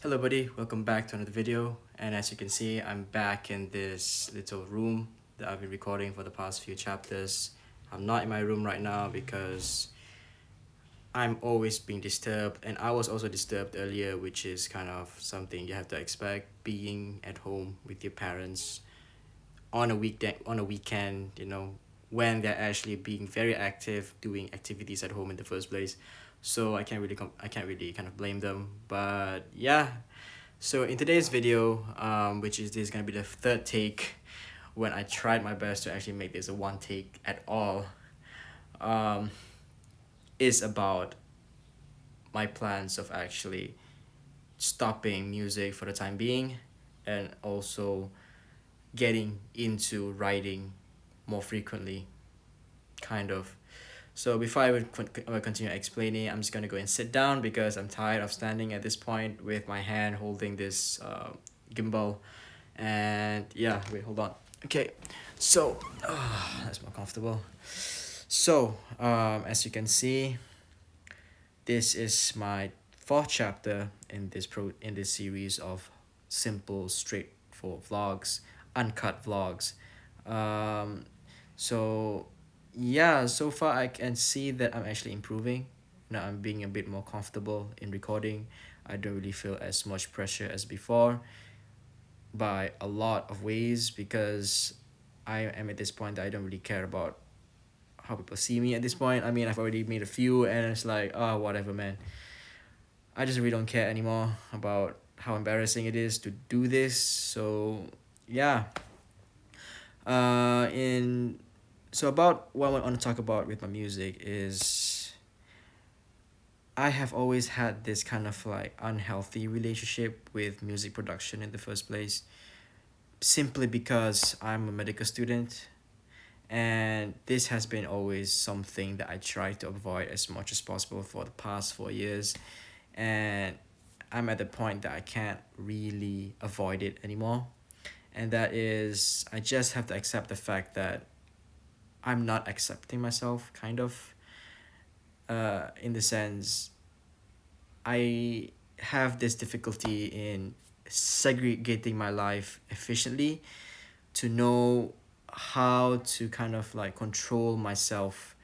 Hello buddy, welcome back to another video, and as you can see I'm back in this little room that I've been recording for the past few chapters. I'm not in my room right now because I'm always being disturbed, and I was also disturbed earlier, which is kind of something you have to expect being at home with your parents on a weekday, on a weekend, when they're actually being very active doing activities at home in the first place. So I can't really kind of blame them. But yeah, so in today's video, which is this is gonna be the third take, when I tried my best to actually make this a one take at all, um, is about my plans of actually stopping music for the time being, and also getting into writing more frequently, kind of. So before I continue explaining, I'm just gonna go and sit down because I'm tired of standing at this point with my hand holding this gimbal. And yeah, wait, hold on. Okay, so that's more comfortable. So as you can see, this is my fourth chapter in this series of simple, straightforward vlogs, uncut vlogs. Um, so yeah, so far I can see that I'm actually improving. Now I'm being a bit more comfortable in recording. I don't really feel as much pressure as before by a lot of ways, because I am at this point that I don't really care about how people see me at this point. I mean, I've already made a few, and it's like, oh, whatever, man. I just really don't care anymore about how embarrassing it is to do this. So yeah, in so about what I want to talk about with my music is I have always had this kind of like unhealthy relationship with music production in the first place, simply because I'm a medical student, and this has been always something that I try to avoid as much as possible for the past 4 years. And I'm at the point that I can't really avoid it anymore. And that is, I just have to accept the fact that I'm not accepting myself, kind of, in the sense, I have this difficulty in segregating my life efficiently to know how to kind of like control myself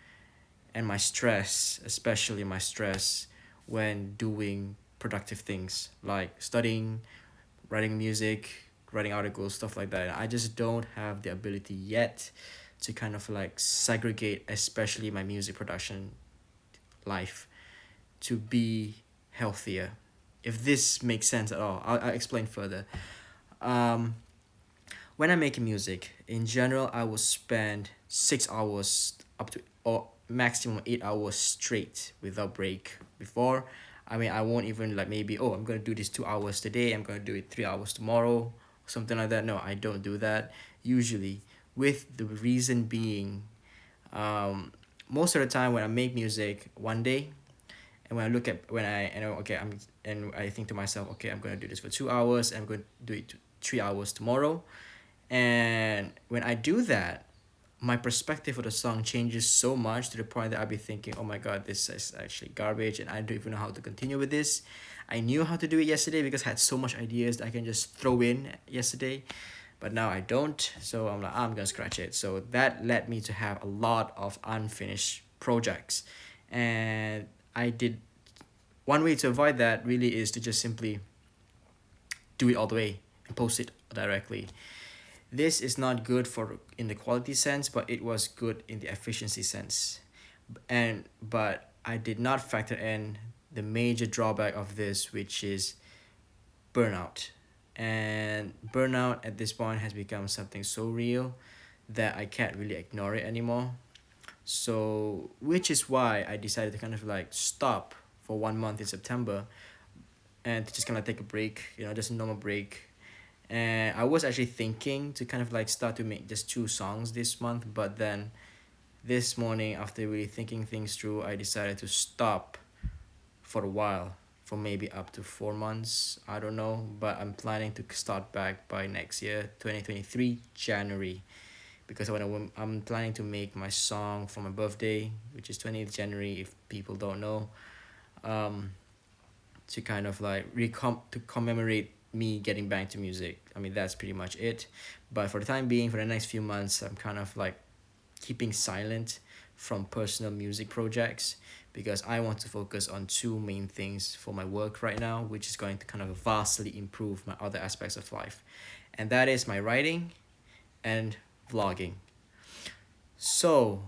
and my stress, especially my stress when doing productive things like studying, writing music, writing articles, stuff like that. I just don't have the ability yet to kind of like segregate, especially my music production life, to be healthier. If this makes sense at all, I'll explain further. Um, when I'm making music, in general, I will spend 6 hours up to, or maximum 8 hours straight without break. Before, I mean, I won't even like, maybe, oh, I'm gonna do this 2 hours today, I'm gonna do it 3 hours tomorrow, something like that. No, I don't do that usually. With the reason being, um, most of the time when I make music one day, and when I look at when I know, okay, and I think to myself, okay, I'm gonna do this for 2 hours, and I'm gonna do it 3 hours tomorrow. And when I do that, my perspective of the song changes so much to the point that I'll be thinking, oh my god, this is actually garbage, and I don't even know how to continue with this. I knew how to do it yesterday because I had so much ideas that I can just throw in yesterday, but now I don't. So I'm like, I'm gonna scratch it. So that led me to have a lot of unfinished projects. And I did one way to avoid that really is to just simply do it all the way and post it directly. This is not good for in the quality sense, but it was good in the efficiency sense. But I did not factor in the major drawback of this, which is burnout. And burnout at this point has become something so real that I can't really ignore it anymore. So, which is why I decided to kind of like stop for 1 month in September, and to just kind of take a break, just a normal break. And I was actually thinking to kind of like start to make just two songs this month, but then this morning, after really thinking things through, I decided to stop for a while, for maybe up to 4 months. I don't know, but I'm planning to start back by next year, 2023, January, because I'm planning to make my song for my birthday, which is 20th January, if people don't know. Um, to kind of like to commemorate me getting back to music. I mean, that's pretty much it. But for the time being, for the next few months, I'm kind of like keeping silent from personal music projects because I want to focus on two main things for my work right now, which is going to kind of vastly improve my other aspects of life. And that is my writing and vlogging. So,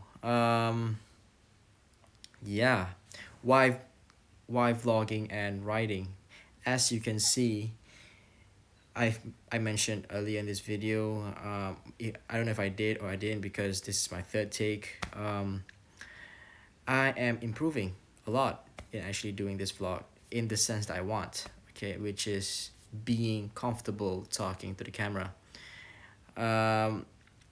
yeah, why why vlogging and writing? As you can see, I I mentioned earlier in this video, I don't know if I did or I didn't because this is my third take. I am improving a lot in actually doing this vlog in the sense that I want, okay, which is being comfortable talking to the camera. Um,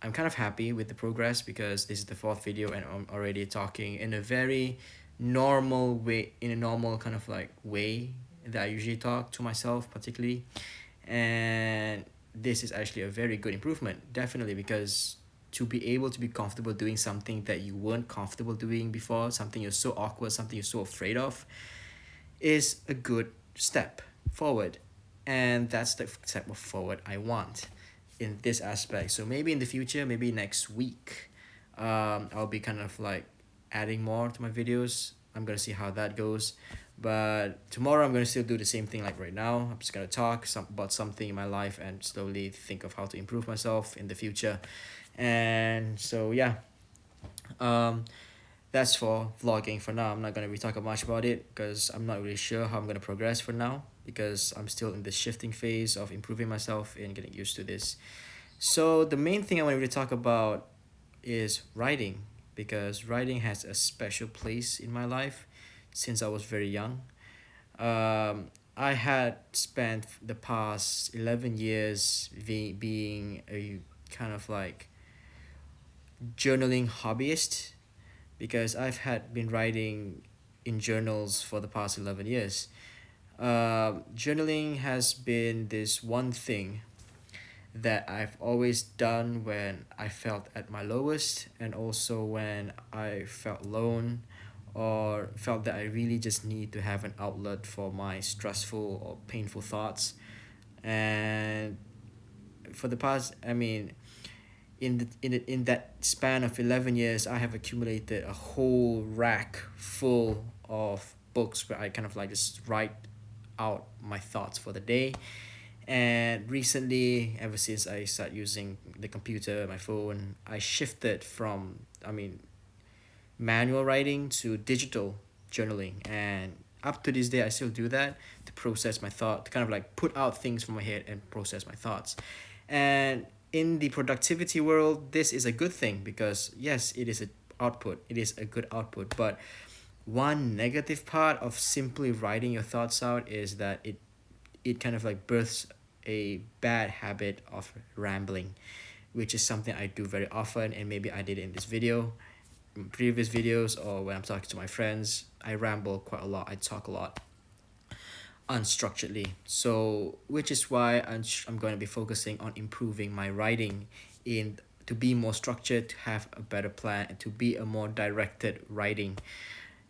I'm kind of happy with the progress because this is the fourth video and I'm already talking in a very normal way, in a normal kind of like way that I usually talk to myself, particularly. And this is actually a very good improvement, definitely, because to be able to be comfortable doing something that you weren't comfortable doing before, something you're so awkward, something you're so afraid of, is a good step forward. And that's the step of forward I want in this aspect. So maybe in the future, maybe next week, I'll be kind of like adding more to my videos. I'm gonna see how that goes. But tomorrow I'm gonna still do the same thing like right now. I'm just gonna talk about something in my life and slowly think of how to improve myself in the future. And so yeah, um, that's for vlogging for now. I'm not gonna really talk much about it because I'm not really sure how I'm gonna progress for now because I'm still in the shifting phase of improving myself and getting used to this. So the main thing I want to really talk about is writing because writing has a special place in my life since I was very young. I had spent the past 11 years being a kind of like journaling hobbyist because I've had been writing in journals for the past 11 years. Journaling has been this one thing that I've always done when I felt at my lowest and also when I felt alone or felt that I really just need to have an outlet for my stressful or painful thoughts. And for the past, I mean, in that span of 11 years, I have accumulated a whole rack full of books where I kind of like just write out my thoughts for the day. And recently, ever since I started using the computer, my phone, I shifted from, I mean, manual writing to digital journaling. And up to this day, I still do that to process my thought, to kind of like put out things from my head and process my thoughts. And in the productivity world, this is a good thing because yes, it is a output. It is a good output. But one negative part of simply writing your thoughts out is that it kind of like births a bad habit of rambling, which is something I do very often, and maybe I did it in this video, in previous videos, or when I'm talking to my friends. I ramble quite a lot. I talk a lot unstructuredly. So, which is why I'm going to be focusing on improving my writing in to be more structured, to have a better plan, and to be a more directed writing.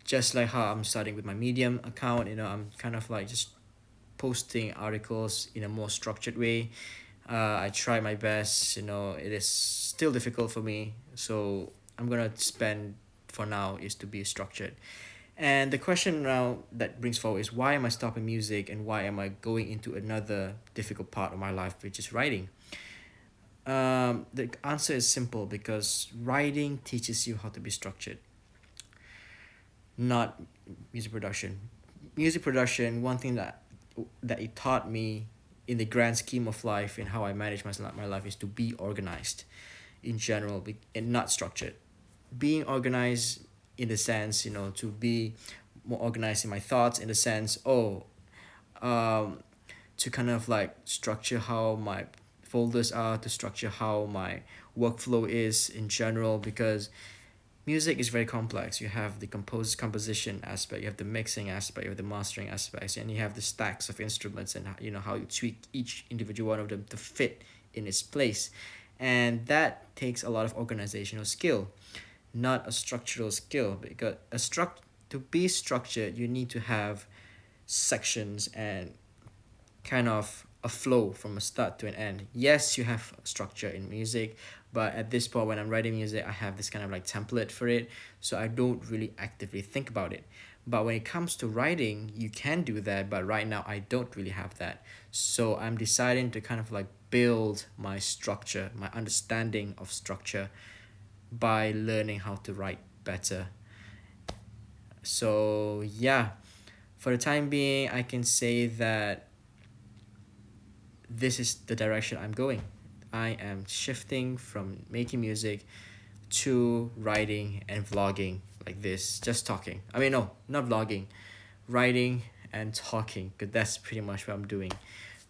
Just like how I'm starting with my Medium account, I'm kind of like just posting articles in a more structured way. I try my best. It is still difficult for me, so I'm gonna spend for now is to be structured. And the question now that brings forward is why am I stopping music and why am I going into another difficult part of my life, which is writing? The answer is simple because writing teaches you how to be structured, not music production. Music production, one thing that it taught me in the grand scheme of life and how I manage my life is to be organized in general and not structured. Being organized in the sense, to be more organized in my thoughts in the sense, um, to kind of like structure how my folders are, to structure how my workflow is in general because music is very complex. You have the composition aspect, you have the mixing aspect, you have the mastering aspects, and you have the stacks of instruments and how you tweak each individual one of them to fit in its place, and that takes a lot of organizational skill, not a structural skill. Because to be structured, you need to have sections and kind of a flow from a start to an end. Yes, you have structure in music, but at this point when I'm writing music, I have this kind of like template for it, so I don't really actively think about it. But when it comes to writing, you can do that, but right now I don't really have that. So I'm deciding to kind of like build my structure, my understanding of structure by learning how to write better. So yeah, for the time being, I can say that this is the direction I'm going. I am shifting from making music to writing and vlogging like this, just talking. I mean, no, not vlogging, writing and talking, because that's pretty much what I'm doing.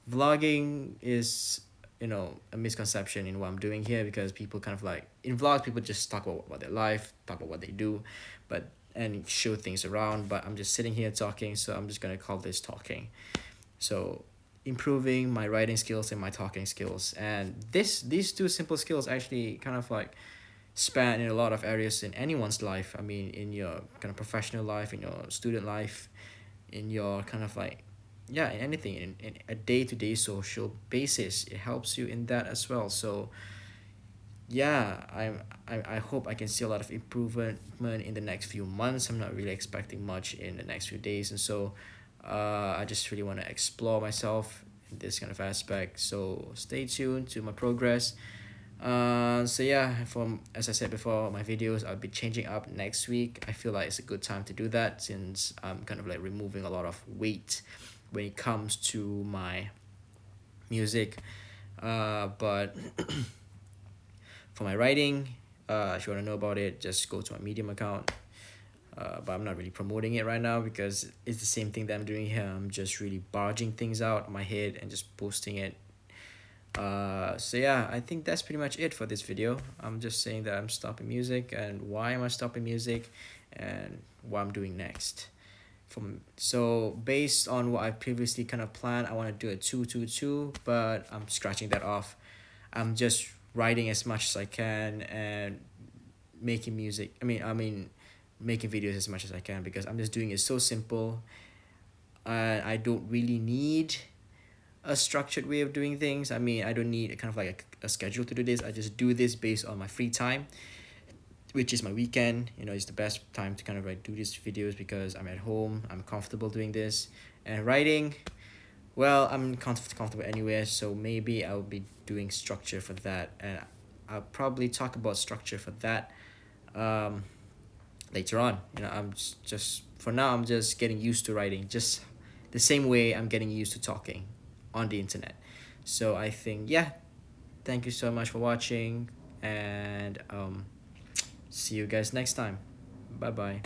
Vlogging is, a misconception in what I'm doing here, because people kind of like, in vlogs, people just talk about their life, talk about what they do, but and show things around, but I'm just sitting here talking, so I'm just gonna call this talking. So improving my writing skills and my talking skills, and these two simple skills actually kind of like span in a lot of areas in anyone's life. I mean, in your kind of professional life, in your student life, in your kind of like, yeah, in anything, in a day-to-day social basis, it helps you in that as well. So yeah, I hope I can see a lot of improvement in the next few months. I'm not really expecting much in the next few days, and so I just really want to explore myself in this kind of aspect. So stay tuned to my progress. So yeah, from as I said before, my videos I'll be changing up next week. I feel like it's a good time to do that, since I'm kind of like removing a lot of weight when it comes to my music. But for my writing, if you want to know about it, just go to my Medium account. But I'm not really promoting it right now, because it's the same thing that I'm doing here. I'm just really barging things out of my head and just posting it. So yeah, I think that's pretty much it for this video. I'm just saying that I'm stopping music, and why am I stopping music, and what I'm doing next. So based on what I previously kind of planned, I want to do a 222, but I'm scratching that off. I'm just writing as much as I can and making music. I mean making videos as much as I can, because I'm just doing it so simple. I don't really need a structured way of doing things. I mean, I don't need a kind of like a schedule to do this. I just do this based on my free time, which is my weekend. It's the best time to kind of like do these videos, because I'm at home, I'm comfortable doing this. And writing, well, I'm comfortable anywhere, so maybe I'll be doing structure for that, and I'll probably talk about structure for that um later on. I'm just for now, I'm just getting used to writing, just the same way I'm getting used to talking on the internet. So I think, yeah, thank you so much for watching, and see you guys next time. Bye bye.